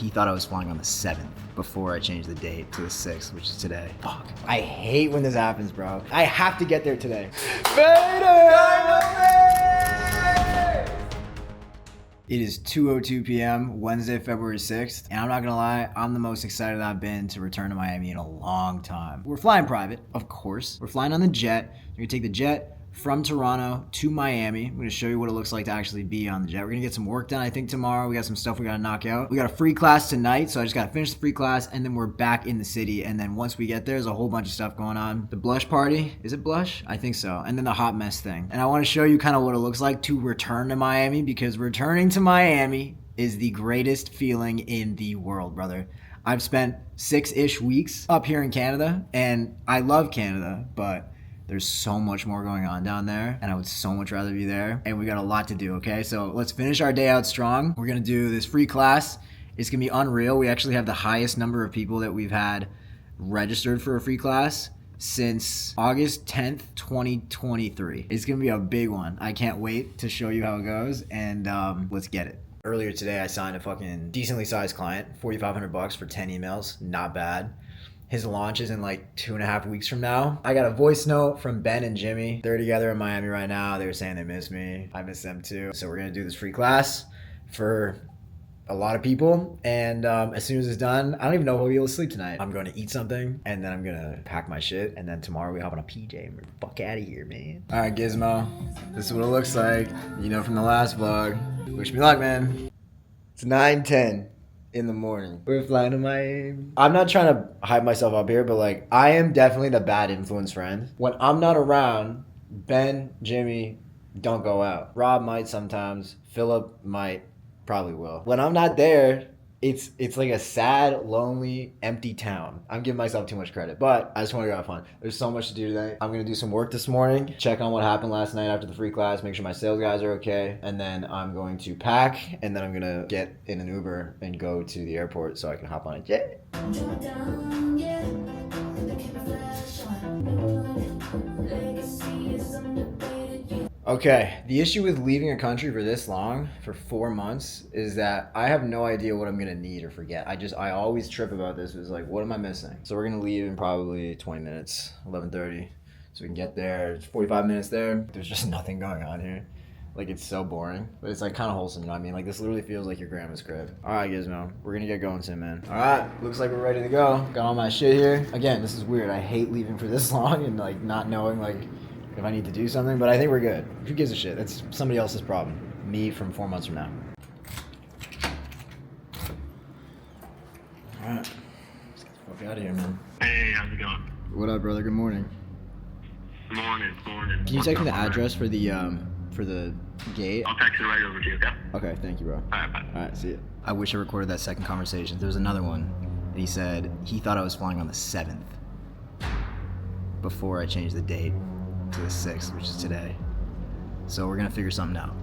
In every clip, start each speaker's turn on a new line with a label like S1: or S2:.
S1: he thought I was flying on the 7th before I changed the date to the 6th, which is today. Fuck. I hate when this happens, bro. I have to get there today. It is 2:02 p.m. Wednesday, February 6th, and I'm not gonna lie, I'm the most excited I've been to return to Miami in a long time. We're flying private, of course. We're flying on the jet. We're gonna take the jet from Toronto to Miami. I'm gonna show you what it looks like to actually be on the jet. We're gonna get some work done, I think, tomorrow. We got some stuff we gotta knock out. We got a free class tonight, so I just gotta finish the free class, and then we're back in the city. And then once we get there, there's a whole bunch of stuff going on. The blush party, is it blush? I think so. And then the hot mess thing. And I wanna show you kind of what it looks like to return to Miami, because returning to Miami is the greatest feeling in the world, brother. I've spent 6-ish weeks up here in Canada, and I love Canada, but there's so much more going on down there, and I would so much rather be there, and we got a lot to do, okay? So let's finish our day out strong. We're gonna do this free class. It's gonna be unreal. We actually have the highest number of people that we've had registered for a free class since August 10th, 2023. It's gonna be a big one. I can't wait to show you how it goes, and let's get it. Earlier today, I signed a fucking decently sized client, $4,500 for 10 emails, not bad. His launch is in like 2.5 weeks from now. I got a voice note from Ben and Jimmy. They're together in Miami right now. They were saying they miss me. I miss them too. So we're gonna do this free class for a lot of people. And as soon as it's done, I don't even know if I'll be able to sleep tonight. I'm going to eat something, and then I'm gonna pack my shit. And then tomorrow we hop on a PJ and we're fuck out of here, man. All right, Gizmo. This is what it looks like. You know from the last vlog. Wish me luck, man. It's 9:10. In the morning. We're flying to Miami. I'm not trying to hype myself up here, but like, I am definitely the bad influence friend. When I'm not around, Ben, Jimmy, don't go out. Rob might sometimes. Philip might. Probably will. When I'm not there, it's like a sad, lonely, empty town. I'm giving myself too much credit, but I just want to go have fun. There's so much to do today. I'm going to do some work this morning, check on what happened last night after the free class, make sure my sales guys are okay, and then I'm going to pack, and then I'm going to get in an Uber and go to the airport so I can hop on a jet. Okay, the issue with leaving a country for this long, for 4 months, is that I have no idea what I'm gonna need or forget. I always trip about this. It's like, what am I missing? So we're gonna leave in probably 20 minutes, 11:30, so we can get there. It's 45 minutes there. There's just nothing going on here. Like, it's so boring, but it's like kind of wholesome, you know what I mean? Like, this literally feels like your grandma's crib. All right, Gizmo, we're gonna get going soon, man. All right, looks like we're ready to go. Got all my shit here. Again, this is weird. I hate leaving for this long and like not knowing like if I need to do something, but I think we're good. Who gives a shit? That's somebody else's problem. Me from 4 months from now. All right, let's get the fuck out of here, man.
S2: Hey, how's it going?
S1: What up, brother? Good morning.
S2: Morning.
S1: Can you text me the address for the gate?
S2: I'll text it right over to you, okay?
S1: Okay, thank you, bro.
S2: All right, bye.
S1: All right, see ya. I wish I recorded that second conversation. There was another one, and he said he thought I was flying on the 7th before I changed the date to the 6th, which is today. So we're gonna figure something out.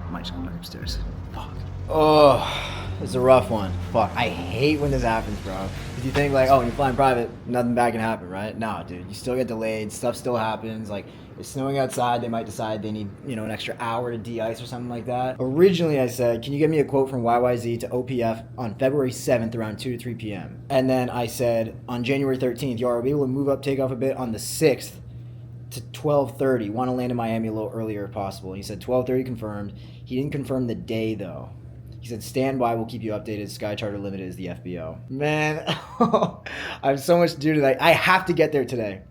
S1: Might just go back upstairs. Fuck. Oh, it's a rough one. Fuck, I hate when this happens, bro. Cause you think like, oh, when you're flying private, nothing bad can happen, right? No, dude, you still get delayed. Stuff still happens. Like, it's snowing outside. They might decide they need, an extra hour to de-ice or something like that. Originally, I said, can you get me a quote from YYZ to OPF on February 7th around 2 to 3 p.m. And then I said, on January 13th, y'all are able to move up takeoff a bit on the 6th to 12:30. Want to land in Miami a little earlier if possible. He said 12:30 confirmed. He didn't confirm the day though. He said stand by, we'll keep you updated. Sky Charter Limited is the FBO. Man, I have so much to do today. I have to get there today.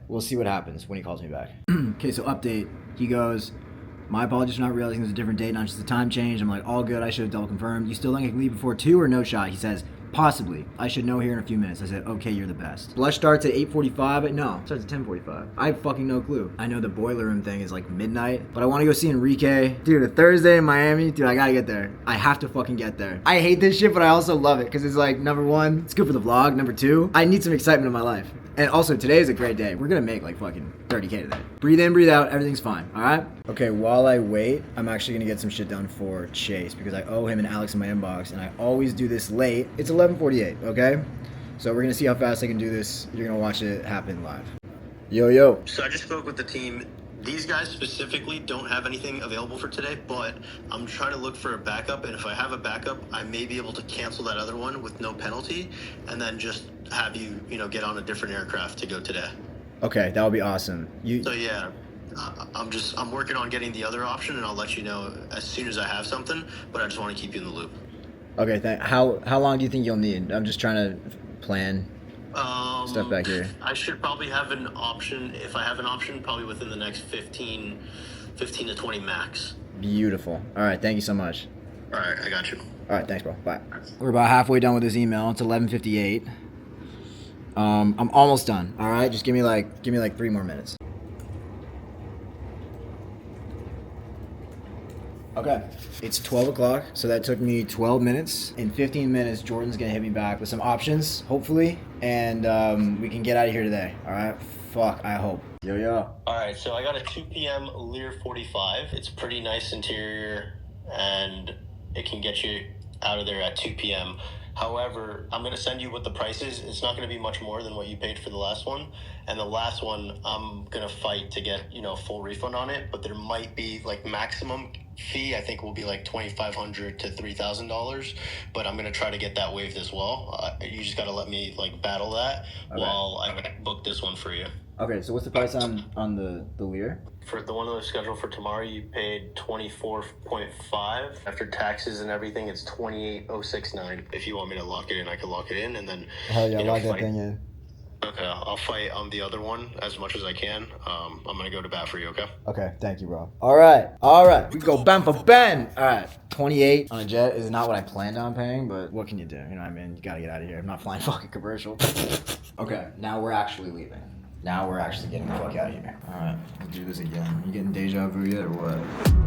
S1: We'll see what happens when he calls me back. Okay, so update. He goes, my apologies for not realizing there's a different date, not just a time change. I'm like, all good, I should have double confirmed. You still think I can leave before 2 or no shot? He says, possibly. I should know here in a few minutes. I said, okay, you're the best. Blush starts at 8:45, but no, it starts at 10:45. I have fucking no clue. I know the boiler room thing is like midnight, but I want to go see Enrique. Dude, a Thursday in Miami, dude, I gotta get there. I have to fucking get there. I hate this shit, but I also love it, because it's like, number one, it's good for the vlog. Number two, I need some excitement in my life. And also, today is a great day. We're gonna make like fucking 30K today. Breathe in, breathe out, everything's fine, all right? Okay, while I wait, I'm actually gonna get some shit done for Chase because I owe him and Alex in my inbox, and I always do this late. It's 11:48, okay? So we're gonna see how fast I can do this. You're gonna watch it happen live. Yo.
S3: So I just spoke with the team. These guys specifically don't have anything available for today, but I'm trying to look for a backup, and if I have a backup, I may be able to cancel that other one with no penalty, and then just have you, get on a different aircraft to go today.
S1: Okay, that would be awesome.
S3: So yeah, I'm working on getting the other option, and I'll let you know as soon as I have something, but I just want to keep you in the loop.
S1: Okay, how long do you think you'll need? I'm just trying to plan stuff back here.
S3: I should probably have an option. If I have an option, probably within the next 15 to 20 max.
S1: Beautiful. All right, thank you so much.
S3: All right, I got you.
S1: All right, thanks, bro. Bye. We're about halfway done with this email. It's 11:58. I'm almost done. All right, just give me like 3 more minutes. Okay, it's 12 o'clock, so that took me 12 minutes. In 15 minutes, Jordan's gonna hit me back with some options, hopefully, and we can get out of here today, all right? Fuck, I hope. Yo.
S3: All right, so I got a 2 p.m. Lear 45. It's pretty nice interior, and it can get you out of there at 2 p.m. However, I'm going to send you what the price is. It's not going to be much more than what you paid for the last one. And the last one, I'm going to fight to get, full refund on it. But there might be, maximum fee, I think will be $2,500 to $3,000. But I'm going to try to get that waived as well. You just got to let me, battle that while I book this one for you.
S1: Okay, so what's the price on the Lear?
S3: For the one that was scheduled for tomorrow, you paid $24.5. After taxes and everything, it's $28,069. If you want me to lock it in, I can lock it in, and then
S1: Hell yeah, lock that thing in.
S3: Okay, I'll fight on the other one as much as I can. I'm gonna go to bat for you. Okay.
S1: Okay, thank you, bro. All right, we go Ben for Ben. All right, 28 on a jet is not what I planned on paying, but what can you do? You know what I mean? You gotta get out of here. I'm not flying fucking commercial. Okay, now we're actually leaving. Now we're actually getting the fuck out of here. All right, we'll do this again. You getting deja vu yet or what?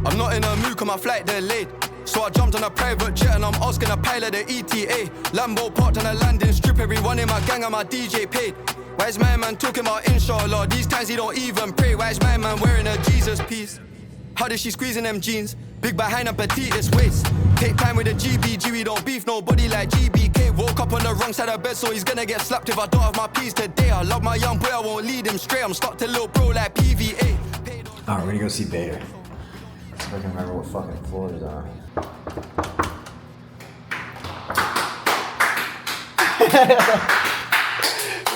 S4: I'm not in a mood 'cause my flight delayed. So I jumped on a private jet and I'm asking a pilot the ETA. Lambo parked on a landing strip, everyone in my gang and my DJ paid. Why is my man talking about inshallah? These times he don't even pray. Why is my man wearing a Jesus piece? How did she squeeze in them jeans? Big behind and petite this waist. Take time with the GBG, we don't beef nobody like GBK. Woke up on the wrong side of bed, so he's gonna get slapped if I don't have my peas today. I love my young boy, I won't lead him straight. I'm stuck to little bro like PVA.
S1: Alright, we're gonna go see Bader. See if I can remember what fucking floors are.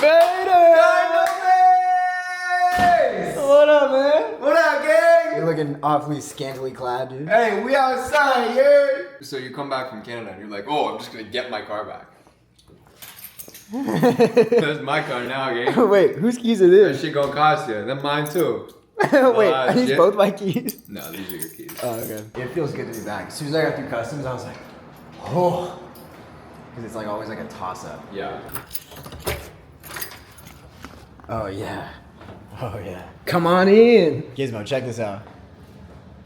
S1: Bader! What up, man?
S5: What up, gang?
S1: You're looking awfully scantily clad, dude.
S5: Hey, we outside, yeah.
S6: So you come back from Canada and you're like, oh, I'm just gonna get my car back. That's my car now, gang.
S1: Wait, whose keys are
S6: That
S1: these?
S6: shit gonna cost you. Then mine too.
S1: Wait, are these
S6: shit.
S1: both my keys?
S6: No, these are your keys.
S1: Oh, okay. It feels good to be back. As soon as I got through customs, I was like, oh. Because it's like always like a toss-up.
S6: Yeah.
S1: Oh, yeah. Oh, yeah. Come on in. Gizmo, check this out.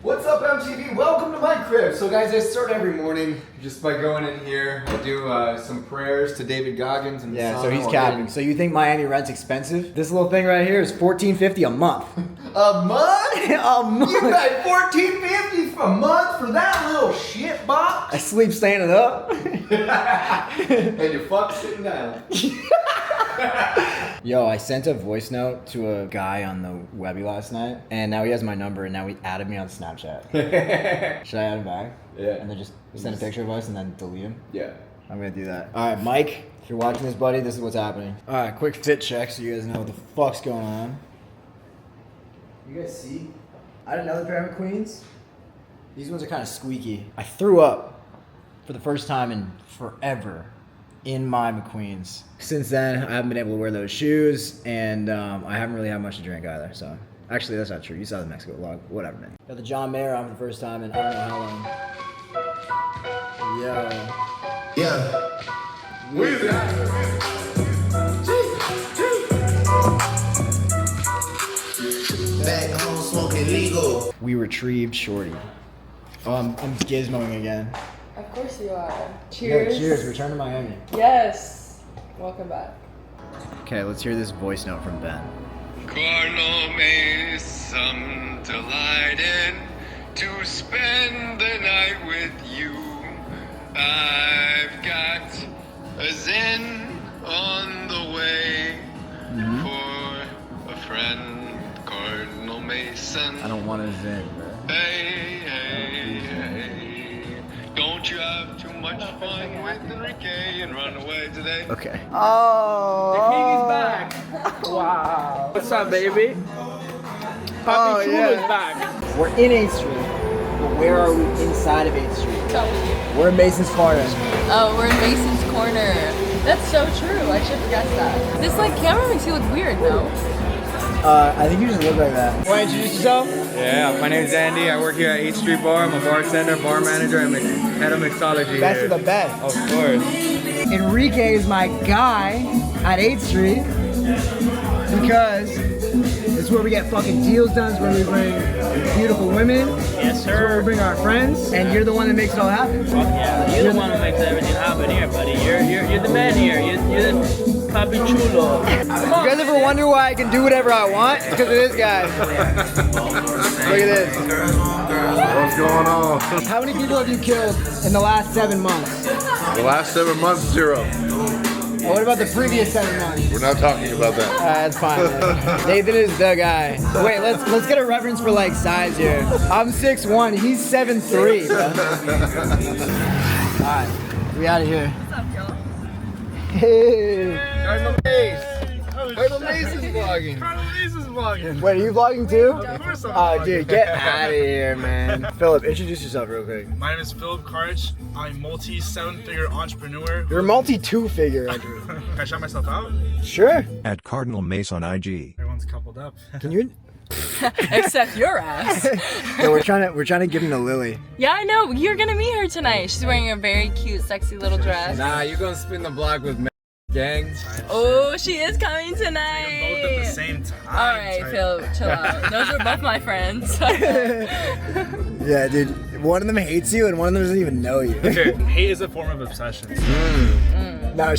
S6: What's up, MTV? Welcome to my crib. So guys, I start every morning just by going in here. I do some prayers to David Goggins and
S1: Yeah,
S6: the
S1: so
S6: sun
S1: he's
S6: all
S1: capping.
S6: day.
S1: So you think Miami rent's expensive? This little thing right here is $14.50 a month.
S5: A month?
S1: A month.
S5: You paid $14.50 a month for that little shit box?
S1: I sleep standing up.
S6: And you fuck sitting down.
S1: Yo, I sent a voice note to a guy on the Webby last night, and now he has my number, and now he added me on Snapchat. Should I add him back?
S6: Yeah.
S1: And then just send a picture of us and then delete him?
S6: Yeah.
S1: I'm gonna do that. All right, Mike, if you're watching this, buddy, this is what's happening. All right, quick fit check so you guys know what the fuck's going on. You guys see? I had another pair of McQueens. These ones are kind of squeaky. I threw up for the first time in forever in my McQueens. Since then, I haven't been able to wear those shoes, and I haven't really had much to drink either, so. Actually, that's not true. You saw the Mexico vlog. Whatever, man. Got the John Mayer on for the first time in I don't know how long. Yo.
S5: Yeah. Back home smoking legal.
S1: We retrieved Shorty. Oh, I'm gizmoing again.
S7: Of course you are.
S1: Yeah,
S7: Cheers.
S1: cheers. Return to Miami.
S7: Yes. Welcome back.
S1: Okay, let's hear this voice note from Ben.
S8: Carnal may some delight in to spend the night with you. I've got a Zen on the way for a friend, Cardinal Mason.
S1: I don't want to zen, bro.
S8: Hey, hey, hey. Don't you have too much fun with Enrique and run away today?
S1: Okay.
S5: Oh.
S9: The king is back. Wow. What's up, baby? Papi Chulo's back.
S1: We're in 8th Street, but where are we inside of 8th Street? We're in Mason's Corner.
S7: Oh, we're in Mason's Corner. That's so true. I should have guessed that. This like camera makes you look weird, though.
S1: I think you just look like that. Want to introduce yourself?
S10: Yeah, my name's Andy. I work here at 8th Street Bar. I'm a bartender, bar manager, and head of mixology.
S1: Best
S10: here.
S1: of the best.
S10: Of course.
S1: Enrique is my guy at 8th Street because it's where we get fucking deals done. It's where we bring beautiful women.
S9: Yes,
S1: It's where we bring our friends, and you're the one that makes it all happen.
S9: Fuck yeah, you're the one who makes everything happen here, buddy. You're the man here. You're the Papi Chulo.
S1: You guys ever wonder why I can do whatever I want? It's because of this guy. Look at this.
S11: What's going on?
S1: How many people have you killed in the last 7 months?
S11: The last 7 months, 0.
S1: What about the previous 7 months?
S11: We're not talking about that.
S1: That's fine. Man. Nathan is the guy. Wait, let's get a reference for like size here. I'm 6'1", he's 7'3", bro. Alright, we out of here.
S7: What's up, y'all?
S1: Hey.
S6: Cardinal Mace. Cardinal Mace is vlogging.
S1: Wait, are you vlogging too?
S5: Of course I'm
S1: Oh, dude, get out of here, man. Philip, introduce yourself real quick.
S5: My name is Philip Karch. I'm a multi-7-figure entrepreneur.
S1: You're a multi-2-figure, Andrew.
S5: Can I shout myself out?
S1: Sure.
S12: At Cardinal Mace on IG.
S5: Everyone's coupled up.
S1: Can you?
S7: Except your ass.
S1: No, we're trying to give him to Lily.
S7: Yeah, I know. You're gonna meet her tonight. She's wearing a very cute, sexy little dress.
S10: Nah, you gonna spin the block with gang?
S7: Oh, she is coming tonight.
S5: Both at the same time.
S7: All right, Phil, chill out. Those are both my friends.
S1: Yeah, dude. One of them hates you, and one of them doesn't even know you.
S5: Okay, hate is a form of obsession.
S1: No,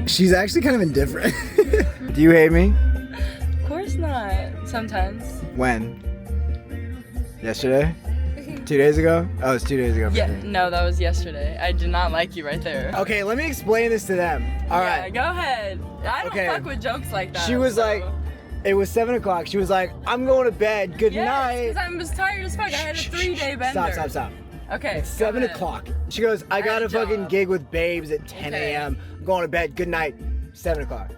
S1: she's actually kind of indifferent. Do you hate me?
S7: Of course not. Sometimes.
S1: When? Yesterday? 2 days ago? Oh, it's 2 days ago. for
S7: Yeah.
S1: me.
S7: No, that was yesterday. I did not like you right there.
S1: Okay, let me explain this to them. All
S7: Yeah,
S1: right.
S7: go ahead. I don't
S1: Okay.
S7: fuck with jokes like that.
S1: She was
S7: so-
S1: like, it was 7 o'clock. She was like, I'm going to bed. Good
S7: Yes,
S1: night.
S7: because I was tired as fuck. I had a 3-day bender.
S1: Stop.
S7: Okay.
S1: It's
S7: go
S1: 7
S7: ahead.
S1: o'clock. She goes, I got a
S7: had a
S1: fucking
S7: job.
S1: gig with Babes at 10
S7: Okay.
S1: a.m. I'm going to bed. Good night. 7 o'clock.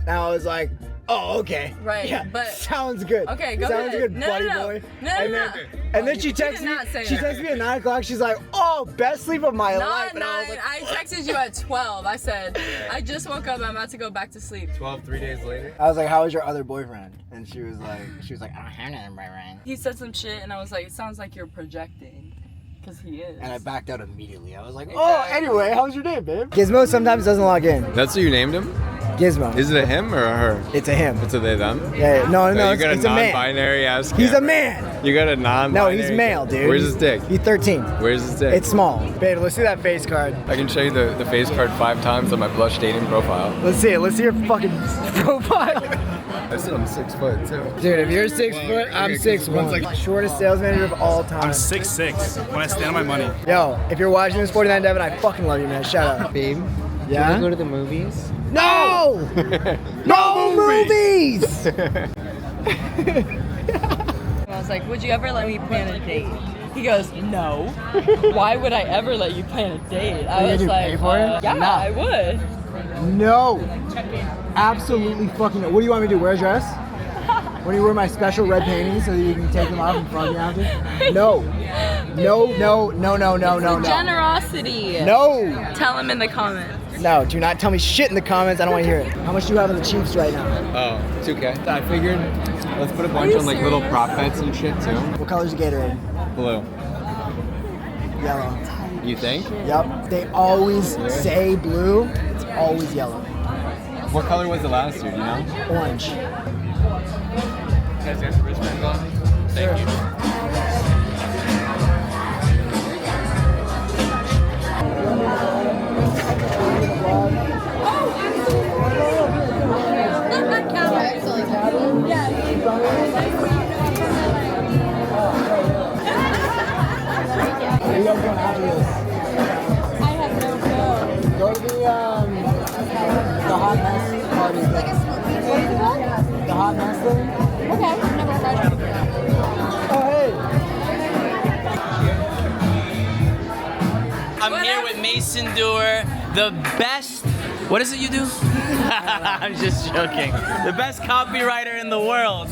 S1: Now I was like, oh, okay.
S7: Right,
S1: Yeah,
S7: but-
S1: sounds good.
S7: Okay, go
S1: Sounds
S7: ahead.
S1: good,
S7: No,
S1: buddy
S7: no, no.
S1: boy.
S7: No,
S1: and
S7: no,
S1: then,
S7: no.
S1: and then she
S7: You
S1: texts
S7: did
S1: me.
S7: not say
S1: She
S7: that.
S1: texts me at 9 o'clock. She's like, oh, best sleep of my life.
S7: Not
S1: And I was
S7: 9.
S1: like,
S7: I texted you at 12. I said, I just woke up. I'm about to go back to sleep.
S10: 12, 3 days later.
S1: I was like, how was your other boyfriend? And she was like, I don't have another boyfriend.
S7: He said some shit, and I was like, it sounds like you're projecting. Because he is.
S1: And I backed out immediately. I was like, oh, anyway, how was your day, babe? Gizmo sometimes doesn't log in.
S10: That's what you named him?
S1: Gizmo.
S10: Is it a him or a her?
S1: It's a him.
S10: It's a they them?
S1: Yeah, no,
S10: You got
S1: it's a man.
S10: non-binary ass.
S1: He's a
S10: camera.
S1: man.
S10: You got a
S1: No,
S10: non-binary.
S1: he's male, dude.
S10: Where's his dick?
S1: He's 13.
S10: Where's his dick?
S1: It's small. Babe, let's see that face card.
S10: I can show you the face card 5 times on my blush dating profile.
S1: Let's see it. Let's see your fucking profile.
S10: I said I'm 6 foot too.
S1: Dude, if you're 6 foot, I'm 6'1". Shortest sales manager of all time.
S5: I'm 6'6". When I stand on my money.
S1: Yo, if you're watching this 49 Devin, I fucking love you, man. Shout out.
S9: Babe,
S1: Yeah?
S9: can we go to the movies?
S1: No! No movies!
S7: I was like, would you ever let me plan a date? He goes, no. Why would I ever let you plan a date? I
S1: Are you
S7: was
S1: gonna
S7: like,
S1: pay for it?
S7: yeah,
S1: No.
S7: I would.
S1: No. Absolutely fucking no. What do you want me to do? Wear a dress? When you wear my special red paintings so that you can take them off and frog me out there? No. No.
S7: Generosity.
S1: No.
S7: Tell him in the comments.
S1: No, do not tell me shit in the comments. I don't want to hear it. How much do you have on the Chiefs right now?
S10: Oh, 2K. I figured let's put a bunch
S7: you
S10: on like little
S7: serious?
S10: prop bets and shit too.
S1: What color's the Gatorade?
S10: Blue.
S1: Yellow.
S10: You think?
S1: Yep. They always say blue. It's always yellow.
S10: What color was it last year? Do you know?
S1: Orange.
S10: Guys, there's a wristband on. Thank you.
S1: Where you guys going after this?
S7: I have no clue.
S1: Go to the hot mess party.
S7: What is it called?
S1: The hot mess thing?
S7: Okay, never heard of it.
S1: Oh,
S9: here with Mason Dewar, the best. What is it you do? I'm just joking. The best copywriter in the world.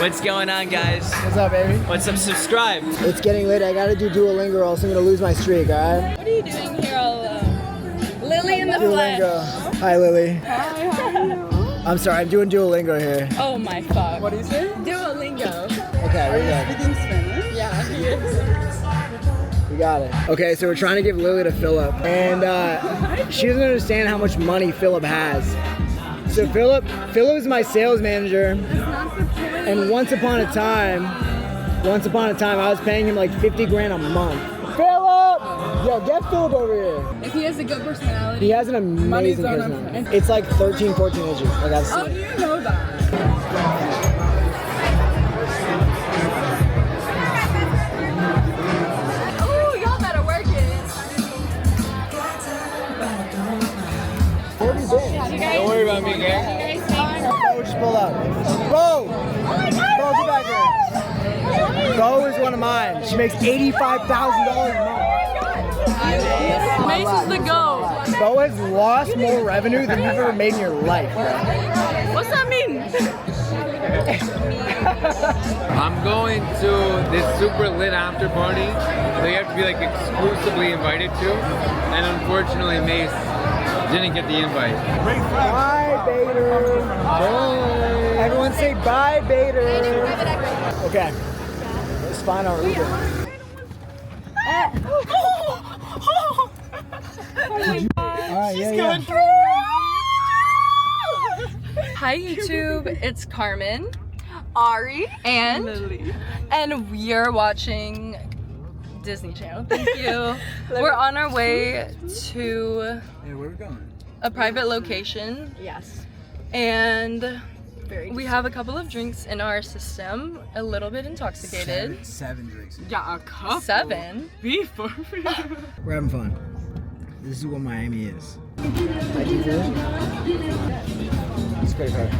S9: What's going on, guys?
S1: What's up, baby?
S9: What's up? Subscribe.
S1: It's getting late. I gotta do Duolingo or else I'm gonna lose my streak, alright?
S7: What are you doing here all alone? Lily in the flesh.
S1: Duolingo. Hi, Lily.
S7: Hi, how are you?
S1: I'm sorry, I'm doing Duolingo here.
S7: Oh my fuck. What is it? Duolingo.
S1: Okay, we're good.
S7: Speaking Spanish? Yeah, he is.
S1: We got it. Okay, so we're trying to give Lily to Philip, and she doesn't understand how much money Philip has. So Philip is my sales manager, and once upon a time, I was paying him like 50 grand a month. Philip! Yo, get Philip over here.
S7: If he has a good personality.
S1: He has an amazing personality. It's like 13, 14 inches. Like I've seen.
S7: How do you know that? Oh, y'all better work it.
S1: Where have you been?
S10: Don't worry about me, gang.
S1: Bro, just pull up. Bro! Bro, get back here. Bo is one of mine. She makes $85,000 a month.
S7: Mace is the GOAT.
S1: Bo has lost more revenue than you've ever made in your life, bro.
S7: What's that mean?
S10: I'm going to this super lit after party that you have to be like exclusively invited to, and unfortunately Mace didn't get the invite.
S1: Bye, Bader. Bye. Everyone say bye, Bader. Okay, let's find our Uber. Alright, yeah.
S7: Hi YouTube, it's Carmen, Ari, and Lily. And we are watching Disney Channel. Thank you. We're on our way to
S1: Hey, where are we going?
S7: a private location.
S13: Yes.
S7: And we have a couple of drinks in our system, a little bit intoxicated.
S1: Seven drinks.
S13: Yeah, a couple.
S7: 7?
S13: Before.
S1: We're having fun. This is what Miami is. It's great card.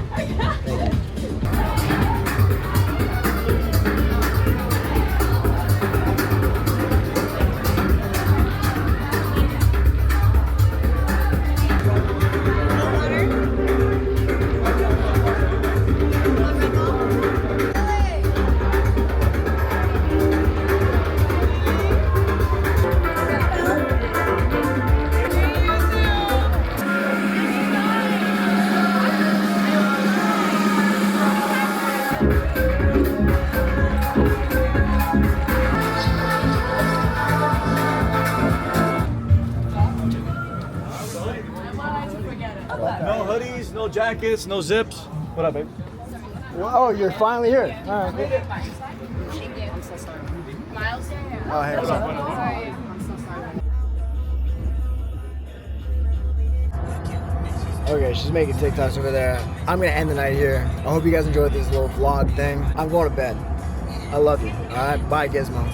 S14: No hoodies, no jackets, no zips. What up, babe?
S1: Oh, you're finally here. All right.
S13: Thank you. I'm so sorry. Miles?
S1: Oh, hey, what's up?
S13: Sorry. I'm so sorry.
S1: Okay, she's making TikToks over there. I'm gonna end the night here. I hope you guys enjoyed this little vlog thing. I'm going to bed. I love you. All right, bye, Gizmo.